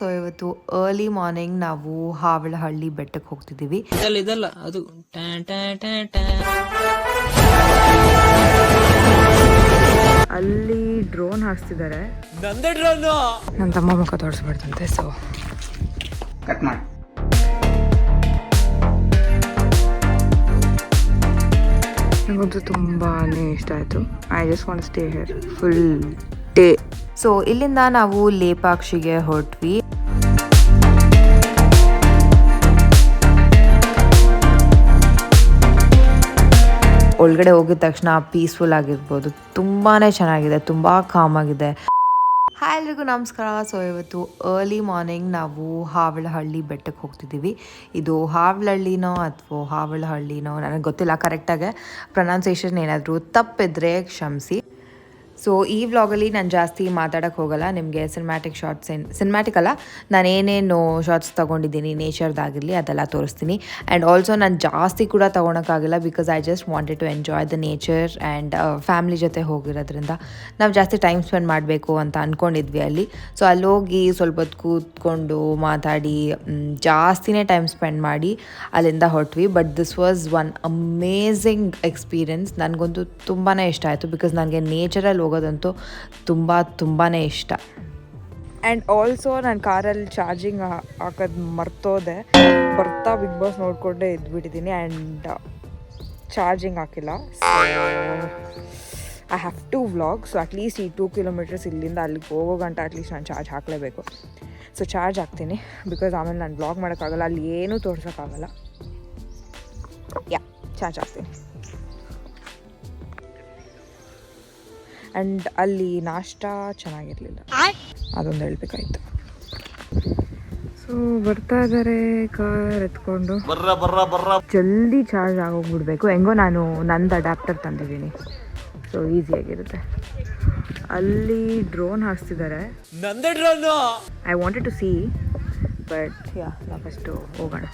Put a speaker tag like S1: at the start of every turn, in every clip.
S1: So ಇವತ್ತು early morning ನಾವು ಹಾವಳಹಳ್ಳಿ ಬೆಟ್ಟಕ್ಕೆ ಹೋಗ್ತಿದ್ದೀವಿ.
S2: ಇದಲ್ಲ ಅದು
S1: ಅಲ್ಲಿ ಡ್ರೋನ್ ಹಾರಿಸ್ತಿದ್ದಾರೆ.
S2: ನಂದೇ ಡ್ರೋನ್.
S1: ನನ್ನ ತಮ್ಮ ಮುಖ ತೋರಿಸ್ಬಾರ್ದಂತೆ. ಸೊ
S3: ಕಟ್ ಮಾಡಿ.
S1: ನನಗಂತೂ ತುಂಬಾ ಇಷ್ಟ ಆಯಿತು. I just want stay here full day. So ಇಲ್ಲಿಂದ ನಾವು ಲೇಪಾಕ್ಷಿಗೆ ಹೊರಟ್ವಿ. ಒಳಗಡೆ ಹೋಗಿದ ತಕ್ಷಣ ಪೀಸ್ಫುಲ್ ಆಗಿರ್ಬೋದು. ತುಂಬಾ ಚೆನ್ನಾಗಿದೆ, ತುಂಬ ಕಾಮ್ ಆಗಿದೆ. ಹಾಯ್ ಎಲ್ರಿಗೂ ನಮಸ್ಕಾರ. ಸೊ ಇವತ್ತು ಅರ್ಲಿ ಮಾರ್ನಿಂಗ್ ನಾವು ಹಾವಳಹಳ್ಳಿ ಬೆಟ್ಟಕ್ಕೆ ಹೋಗ್ತಿದ್ದೀವಿ. ಇದು ಹಾವಳಹಳ್ಳಿನೋ ಅಥವಾ ಹಾವಳಹಳ್ಳಿನೋ ನನಗೆ ಗೊತ್ತಿಲ್ಲ. ಕರೆಕ್ಟಾಗಿ ಪ್ರೊನೌನ್ಸಿಯೇಷನ್ ಏನಾದರೂ ತಪ್ಪಿದ್ರೆ ಕ್ಷಮಿಸಿ. ಸೊ ಈ ವ್ಲಾಗಲ್ಲಿ ನಾನು ಜಾಸ್ತಿ ಮಾತಾಡೋಕ್ಕೆ ಹೋಗಲ್ಲ. ನಿಮಗೆ ಸಿನಿಮ್ಯಾಟಿಕ್ ಅಲ್ಲ, ನಾನು ಏನೇನು ಶಾರ್ಟ್ಸ್ ತೊಗೊಂಡಿದ್ದೀನಿ ನೇಚರ್ದಾಗಿರಲಿ ಅದೆಲ್ಲ ತೋರಿಸ್ತೀನಿ. ಆ್ಯಂಡ್ ಆಲ್ಸೋ ನಾನು ಜಾಸ್ತಿ ಕೂಡ ತೊಗೊಳಕ್ಕಾಗಿಲ್ಲ because I just wanted to enjoy the nature. And family ಜೊತೆ ಹೋಗಿರೋದ್ರಿಂದ ನಾವು ಜಾಸ್ತಿ ಟೈಮ್ ಸ್ಪೆಂಡ್ ಮಾಡಬೇಕು ಅಂತ ಅಂದ್ಕೊಂಡಿದ್ವಿ ಅಲ್ಲಿ. ಸೊ ಅಲ್ಲಿ ಹೋಗಿ ಸ್ವಲ್ಪ ಹೊತ್ತು ಕೂತ್ಕೊಂಡು ಮಾತಾಡಿ ಜಾಸ್ತಿನೇ ಟೈಮ್ ಸ್ಪೆಂಡ್ ಮಾಡಿ ಅಲ್ಲಿಂದ ಹೊರಟ್ವಿ. But this was one amazing experience. ನನಗಂತೂ ತುಂಬಾ ಇಷ್ಟ ಆಯಿತು ಬಿಕಾಸ್ ನನಗೆ ನೇಚರಲ್ಲಿ ಹೋಗೋದಂತೂ ತುಂಬಾ ಇಷ್ಟ. ಆ್ಯಂಡ್ ಆಲ್ಸೋ ನಾನು ಕಾರಲ್ಲಿ ಚಾರ್ಜಿಂಗ್ ಹಾಕೋದು ಮರ್ತೋದೆ. ಬರ್ತಾ ಬಿಗ್ ಬಾಸ್ ನೋಡಿಕೊಂಡೇ ಇದ್ಬಿಟ್ಟಿದ್ದೀನಿ ಆ್ಯಂಡ್ ಚಾರ್ಜಿಂಗ್ ಹಾಕಿಲ್ಲ. So I have to vlog. So at least ಈ 2 ಕಿಲೋಮೀಟರ್ಸ್ ಇಲ್ಲಿಂದ ಅಲ್ಲಿಗೆ ಹೋಗೋ ಗಂಟೆ ಅಟ್ಲೀಸ್ಟ್ ನಾನು ಚಾರ್ಜ್ ಹಾಕಲೇಬೇಕು. ಸೊ ಚಾರ್ಜ್ ಹಾಕ್ತೀನಿ ಬಿಕಾಸ್ ಆಮೇಲೆ ನಾನು ವ್ಲಾಗ್ ಮಾಡೋಕ್ಕಾಗಲ್ಲ, ಅಲ್ಲಿ ಏನೂ ತೋರ್ಸೋಕ್ಕಾಗಲ್ಲ. ಚಾರ್ಜ್ ಹಾಕ್ತೀನಿ. ಆ್ಯಂಡ್ ಅಲ್ಲಿ ನಾಷ್ಟ ಚೆನ್ನಾಗಿರಲಿಲ್ಲ, ಅದೊಂದು ಹೇಳ್ಬೇಕಾಯ್ತು. ಸೊ ಬರ್ತಾ ಇದ್ದಾರೆ ಕಾರ್ ಎತ್ಕೊಂಡು. ಜಲ್ದಿ ಚಾರ್ಜ್ ಆಗೋಗ್ಬಿಡ್ಬೇಕು. ಹೆಂಗೋ ನಾನು ನಂದು ಅಡ್ಯಾಪ್ಟರ್ ತಂದಿದ್ದೀನಿ, ಸೊ ಈಸಿಯಾಗಿರುತ್ತೆ. ಅಲ್ಲಿ ಡ್ರೋನ್ ಹಾರಿಸ್ತಿದ್ದಾರೆ.
S2: ನಂದೇ drone.
S1: I wanted to see but ನಾವು ಫಸ್ಟು ಹೋಗೋಣ.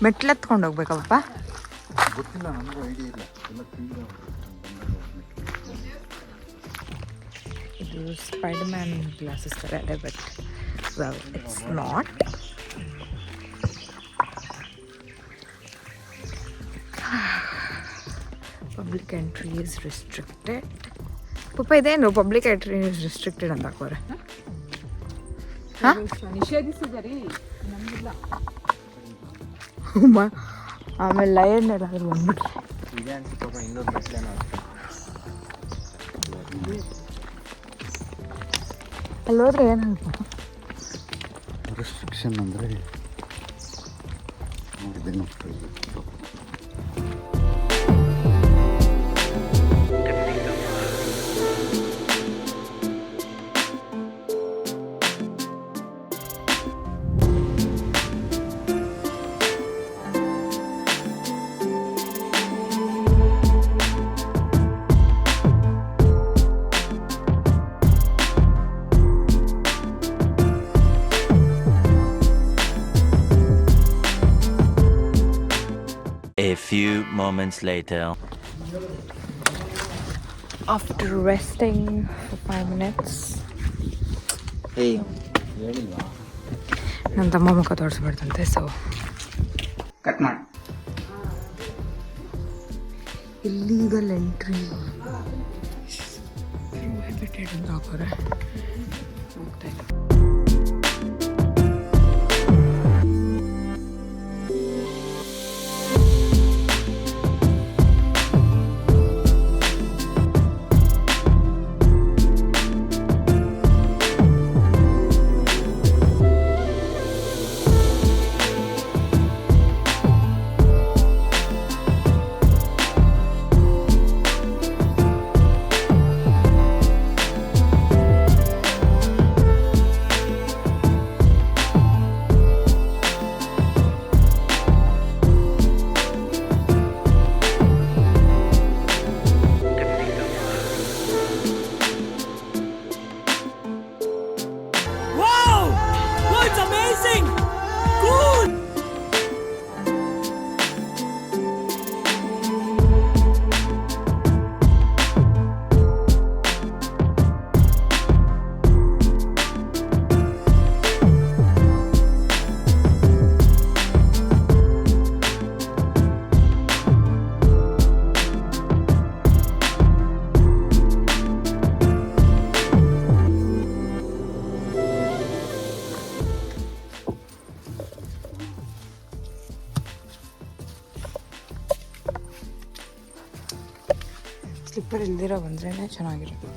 S1: ಮೆಟ್ಲೆತ್ಕೊಂಡು ಹೋಗ್ಬೇಕಪ್ಪ.
S3: ಗೊತ್ತಿಲ್ಲ, ನನಗೂ ಐಡಿಯಾ ಇಲ್ಲ.
S1: ಇದು ಸ್ಪೈಡರ್ಮ್ಯಾನ್ ಗ್ಲಾಸಸ್ ಥರ ಇದೆ but well it's not. Public entry is restricted. ಪಾಪ ಇದೇನು ಪಬ್ಲಿಕ್ ಎಂಟ್ರಿ ಈಸ್ ರಿಸ್ಟ್ರಿಕ್ಟೆಡ್ ಅಂತ ಹಾಕೋರೆ.
S2: ನಿಷೇಧಿಸಿದರಿ ನಮಗಿಲ್ಲ.
S1: ಆಮೇಲೆ ಲಯನ್ ಎಲ್ಲಾದ್ರೂ ಬಂದ್ಬಿಟ್ರೆ ಅಲ್ಲೋದ್ರೆ ಏನಂತ
S3: ರೆಸ್ಟ್ರಿಕ್ಷನ್ ಅಂದರೆ ನೋಡಿದ್ದೇನು.
S4: A few moments later.
S1: After resting for 5 minutes. ನನ್ನ ತಮ್ಮ ಮುಖ ತೋರಿಸ್ಬಾರ್ದಂತೆ. ಸೊ
S3: ಕಟ್ ಮಾಡಿ.
S1: ಇಲ್ಲೀಗಲ್ ಎಂಟ್ರಿ ಪ್ರೊಹಿಬಿಟೆಡ್ ಅಂತ ಹಾಕೋರೆ. ಹೋಗ್ತಾ ಇದ್ದೆ. ಸ್ಲಿಪ್ಪರ್ ಇಲ್ದಿರೋ ಬಂದ್ರೇ ಚೆನ್ನಾಗಿರುತ್ತೆ.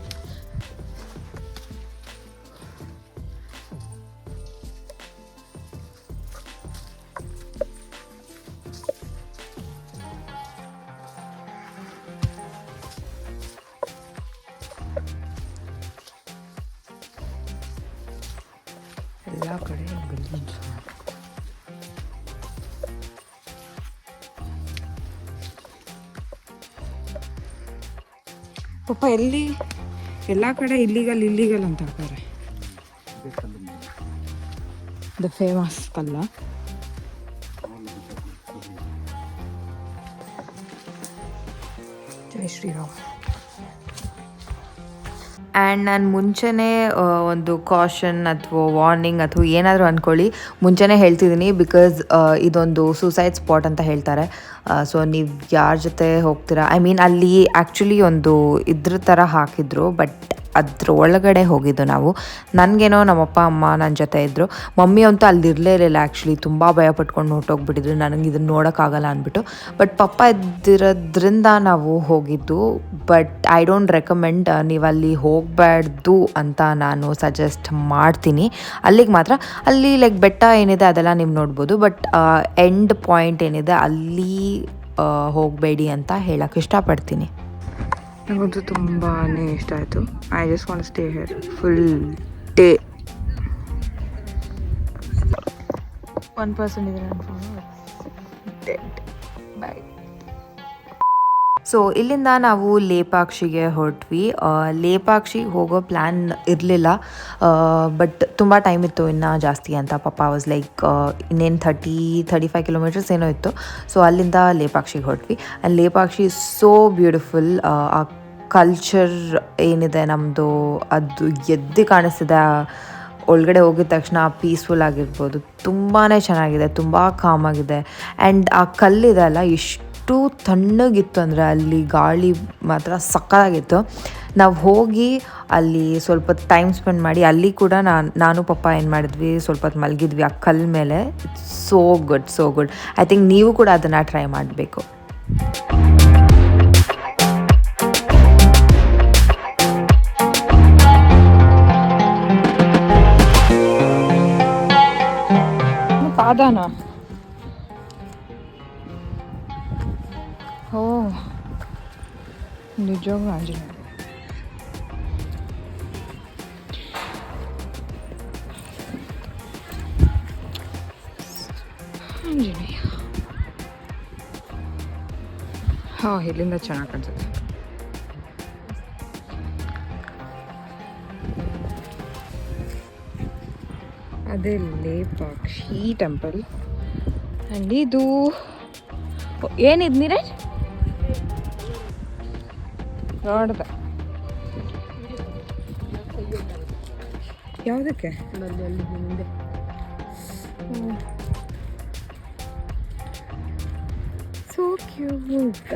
S1: ಎಲ್ಲ ಕಡೆ ಗಲೀಜು. ಪಾಪ ಎಲ್ಲಿ ಎಲ್ಲ ಕಡೆ ಇಲ್ಲಿಗಲ್ ಅಂತ ಹಾಕ್ತಾರೆ. ದ ಫೇಮಸ್ ಕಲ್ಲ. ಜೈ ಶ್ರೀರಾಮ್. ಆ್ಯಂಡ್ ನಾನು ಮುಂಚೆನೇ ಒಂದು ಕಾಷನ್ ಅಥವಾ ವಾರ್ನಿಂಗ್ ಅಥವಾ ಏನಾದರೂ ಅಂದ್ಕೊಳ್ಳಿ, ಮುಂಚೆನೇ ಹೇಳ್ತಿದ್ದೀನಿ. ಬಿಕಾಸ್ ಇದೊಂದು ಸೂಸೈಡ್ ಸ್ಪಾಟ್ ಅಂತ ಹೇಳ್ತಾರೆ. ಸೊ ನೀವು ಯಾರ ಜೊತೆ ಹೋಗ್ತೀರಾ, ಐ ಮೀನ್ ಅಲ್ಲಿ ಆ್ಯಕ್ಚುಲಿ ಒಂದು ಇದ್ರ ಥರ ಹಾಕಿದ್ರು, ಬಟ್ ಅದ್ರ ಒಳಗಡೆ ಹೋಗಿದ್ದು ನಾವು. ನನಗೇನೋ ನಮ್ಮಪ್ಪ ಅಮ್ಮ ನನ್ನ ಜೊತೆ ಇದ್ದರು. ಮಮ್ಮಿ ಅಂತೂ ಅಲ್ಲಿ ಇರಲೇ ಇರಲಿಲ್ಲ ಆ್ಯಕ್ಚುಲಿ. ತುಂಬ ಭಯ ಪಟ್ಕೊಂಡು ಹೊರಟೋಗ್ಬಿಟ್ಟಿದ್ರು, ನನಗೆ ಇದನ್ನು ನೋಡೋಕ್ಕಾಗಲ್ಲ ಅಂದ್ಬಿಟ್ಟು. ಬಟ್ ಪಪ್ಪ ಇದ್ದಿರೋದ್ರಿಂದ ನಾವು ಹೋಗಿದ್ದು. ಬಟ್ ಐ ಡೋಂಟ್ ರೆಕಮೆಂಡ್, ನೀವು ಅಲ್ಲಿ ಹೋಗಬಾರ್ದು ಅಂತ ನಾನು ಸಜೆಸ್ಟ್ ಮಾಡ್ತೀನಿ. ಅಲ್ಲಿಗೆ ಮಾತ್ರ, ಅಲ್ಲಿ ಲೈಕ್ ಬೆಟ್ಟ ಏನಿದೆ ಅದೆಲ್ಲ ನೀವು ನೋಡ್ಬೋದು. ಬಟ್ ಎಂಡ್ ಪಾಯಿಂಟ್ ಏನಿದೆ ಅಲ್ಲಿ ಹೋಗಬೇಡಿ ಅಂತ ಹೇಳೋಕ್ಕೆ ಇಷ್ಟಪಡ್ತೀನಿ. ನನಗಂತೂ ತುಂಬಾ ಇಷ್ಟ ಆಯಿತು. I just want stay here full day. 1% ಇದೆ ನನ್ನ ಫೋನು. ಬಾಯ್. ಸೊ ಇಲ್ಲಿಂದ ನಾವು ಲೇಪಾಕ್ಷಿಗೆ ಹೊರಟ್ವಿ. ಲೇಪಾಕ್ಷಿಗೆ ಹೋಗೋ ಪ್ಲ್ಯಾನ್ ಇರಲಿಲ್ಲ, ಬಟ್ ತುಂಬ ಟೈಮ್ ಇತ್ತು ಇನ್ನೂ ಜಾಸ್ತಿ ಅಂತ. ಪಾಪ ವಾಸ್ ಲೈಕ್ ಇನ್ನೇನು 35 ಕಿಲೋಮೀಟರ್ಸ್ ಏನೋ ಇತ್ತು. ಸೊ ಅಲ್ಲಿಂದ ಲೇಪಾಕ್ಷಿಗೆ ಹೊರಟ್ವಿ. And Lepakshi so beautiful. ಆ ಕಲ್ಚರ್ ಏನಿದೆ ನಮ್ಮದು ಅದು ಎದ್ದು ಕಾಣಿಸ್ತಿದೆ. ಒಳಗಡೆ ಹೋಗಿದ ತಕ್ಷಣ ಪೀಸ್ಫುಲ್ ಆಗಿರ್ಬೋದು. ತುಂಬಾ ಚೆನ್ನಾಗಿದೆ, ತುಂಬ ಕಾಮಾಗಿದೆ. ಆ್ಯಂಡ್ ಆ ಕಲ್ಲಿದೆ ಅಲ್ಲ, ಎಷ್ಟು ತಣ್ಣಗಿತ್ತು ಅಂದರೆ ಅಲ್ಲಿ ಗಾಳಿ ಮಾತ್ರ ಸಕ್ಕತ್ತಾಗಿತ್ತು. ನಾವು ಹೋಗಿ ಅಲ್ಲಿ ಸ್ವಲ್ಪ ಟೈಮ್ ಸ್ಪೆಂಡ್ ಮಾಡಿ, ಅಲ್ಲಿ ಕೂಡ ನಾನು ಪಪ್ಪ ಏನು ಮಾಡಿದ್ವಿ, ಸ್ವಲ್ಪ ಹೊತ್ತು ಮಲಗಿದ್ವಿ ಆ ಕಲ್ಲ ಮೇಲೆ. So good. ಐ ಥಿಂಕ್ ನೀವು ಕೂಡ ಅದನ್ನು ಟ್ರೈ ಮಾಡಬೇಕು. ಪಾದಾನ ಓ ನಿಜವಾಗ್ಲೂ ಆಂಜನೇಯ. ಹಾಂ, ಇಲ್ಲಿಂದ ಚೆನ್ನಾಗಿ ಕಾಣಿಸುತ್ತೆ. ಅದೇ ಲೇಪಾಕ್ಷಿ ಟೆಂಪಲ್. ಆ್ಯಂಡ್ ಇದು ಏನಿದು ನೀರಜ್ ನೋಡ್ದೆ ಯಾವುದಕ್ಕೆ? So cute.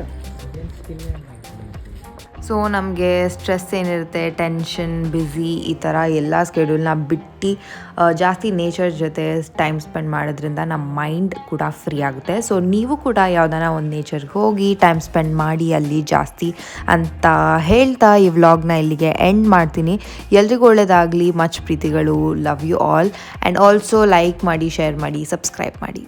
S1: ಸೊ ನಮಗೆ ಸ್ಟ್ರೆಸ್ ಏನಿರುತ್ತೆ, ಟೆನ್ಷನ್, ಬ್ಯುಸಿ, ಈ ಥರ ಎಲ್ಲ ಸ್ಕೆಡ್ಯೂಲ್ನ ಬಿಟ್ಟು ಜಾಸ್ತಿ ನೇಚರ್ ಜೊತೆ ಟೈಮ್ ಸ್ಪೆಂಡ್ ಮಾಡೋದ್ರಿಂದ ನಮ್ಮ ಮೈಂಡ್ ಕೂಡ ಫ್ರೀ ಆಗುತ್ತೆ. ಸೊ ನೀವು ಕೂಡ ಯಾವುದಾನ ಒಂದು ನೇಚರ್ಗೆ ಹೋಗಿ ಟೈಮ್ ಸ್ಪೆಂಡ್ ಮಾಡಿ ಅಲ್ಲಿ ಜಾಸ್ತಿ ಅಂತ ಹೇಳ್ತಾ ಈ ವ್ಲಾಗ್ನ ಇಲ್ಲಿಗೆ ಎಂಡ್ ಮಾಡ್ತೀನಿ. ಎಲ್ರಿಗೂ ಒಳ್ಳೆಯದಾಗಲಿ. ಮಚ್ ಪ್ರೀತಿಗಳು. Love you all. And also like ಮಾಡಿ, ಶೇರ್ ಮಾಡಿ, ಸಬ್ಸ್ಕ್ರೈಬ್ ಮಾಡಿ.